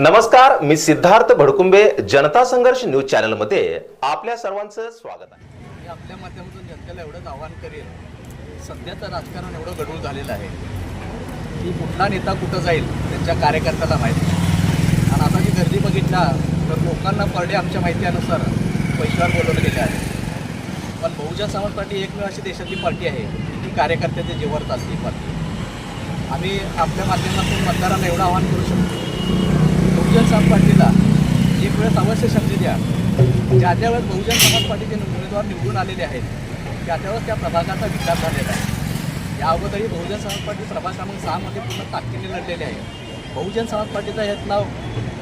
नमस्कार, मी सिद्धार्थ भडकुंबे, जनता संघर्ष news channel मध्ये आपल्या सर्वांचं स्वागत आहे। मी आपल्या माध्यमातून जनतेला एवढंच आवाहन करेन, सध्याचं राजकारण एवढं गढूळ झालेलं आहे की कुठला नेता कुठं जाईल त्यांच्या कार्यकर्त्याला माहिती। आणि आता जी गर्दी बघितला तर लोकांना पर डे आमच्या माहितीनुसार पैशावर बोलवलं गेलं आहे। पण बहुजन समाज पार्टी एकमेव अशी देशातली पार्टी आहे की कार्यकर्त्याचे जीवावर चालते पार्टी। आम्ही आपल्या माध्यमातून मतदारांना एवढं आवाहन करू शकतो, बहुजन समाज पार्टीला एक वेळेस अवश्य संधी द्या। ज्या वेळेस बहुजन समाज पार्टीचे उमेदवार निवडून आलेले आहेत त्या वेळेस त्या प्रभागाचा विकास झालेला आहे। या अगोदरही बहुजन समाज पार्टी प्रभाग क्रमांक 6 मध्ये पूर्ण ताकदीने लढलेले आहे। बहुजन समाज पार्टीचा यातला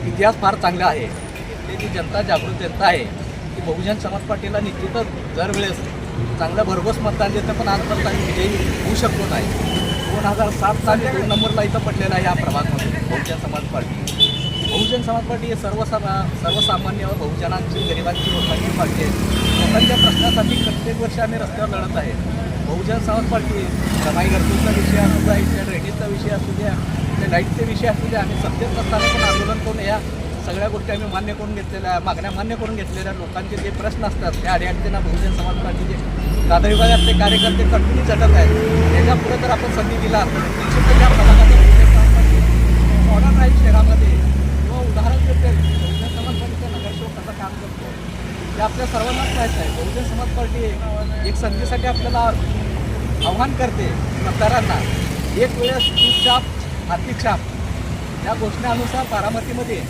इतिहास फार चांगला आहे। इथली जी जनता जागृत जनता आहे की बहुजन समाज पार्टीला निश्चितच दरवेळेस चांगलं भरघोस मतदान देतं, पण आजपर्यंत आम्ही विजयी होऊ शकलो नाही। 2007 साली 2 नंबरला इथं पडलेला आहे या प्रभागामध्ये बहुजन समाज पार्टी। बहुजन समाज पार्टी हे सर्वसामान्य व बहुजनांची, गरिबांची, लोकांची पार्टी आहे। लोकांच्या प्रश्नासाठी प्रत्येक वर्षी आम्ही रस्त्यावर लढत आहे। बहुजन समाज पार्टी कमाई घरकुलचा विषय असू द्या, इथल्या ड्रेनेजचा विषय असू द्या, इथल्या लाईटचे विषय असू द्या, आम्ही सत्तेत नसताना पण आंदोलन करून या सगळ्या गोष्टी आम्ही मान्य करून घेतलेल्या, मागण्या मान्य करून घेतलेल्या। लोकांचे जे प्रश्न असतात त्या अडचणींना बहुजन समाज पार्टीचे दादा विभागातले कार्यकर्ते कंटिन्यू झटत आहेत। याच्या पुढे जर आपण संधी दिला तर निश्चितच या प्रभागाचा बहुजन समाज पार्टी मॉडर्न राहील शहरामध्ये। किंवा उदाहरण देते बहुजन समाज पार्टीचा नगरसेवक कसं काम करतो ते आपल्या सर्वांनाच माहीत आहे। बहुजन समाज पार्टी एक संधीसाठी आपल्याला आव्हान करते मतदारांना, एक वेळेस दूध छाप आर्थिक छाप या घोषणेनुसार बारामतीमध्ये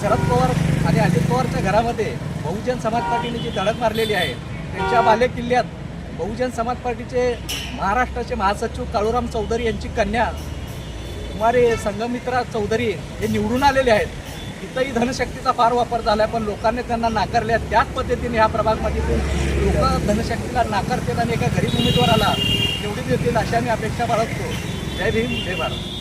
शरद पवार आणि अजित पवारच्या घरामध्ये बहुजन समाज पार्टीने जी धडक मारलेली आहे, त्यांच्या बाले किल्ल्यात बहुजन समाज पार्टीचे महाराष्ट्राचे महासचिव काळूराम चौधरी यांची कन्या कुमारी संगमित्रा चौधरी हे निवडून आलेले आहेत। तिथंही धनशक्तीचा फार वापर झाला आहे, पण लोकांनी त्यांना नाकारले। त्याच पद्धतीने ह्या प्रभागामध्ये लोक धनशक्तीला नाकारतील आणि एका गरीब उमेदवाराला निवडून देतील अशी आम्ही अपेक्षा बाळगतो। जय भीम, जय भारत।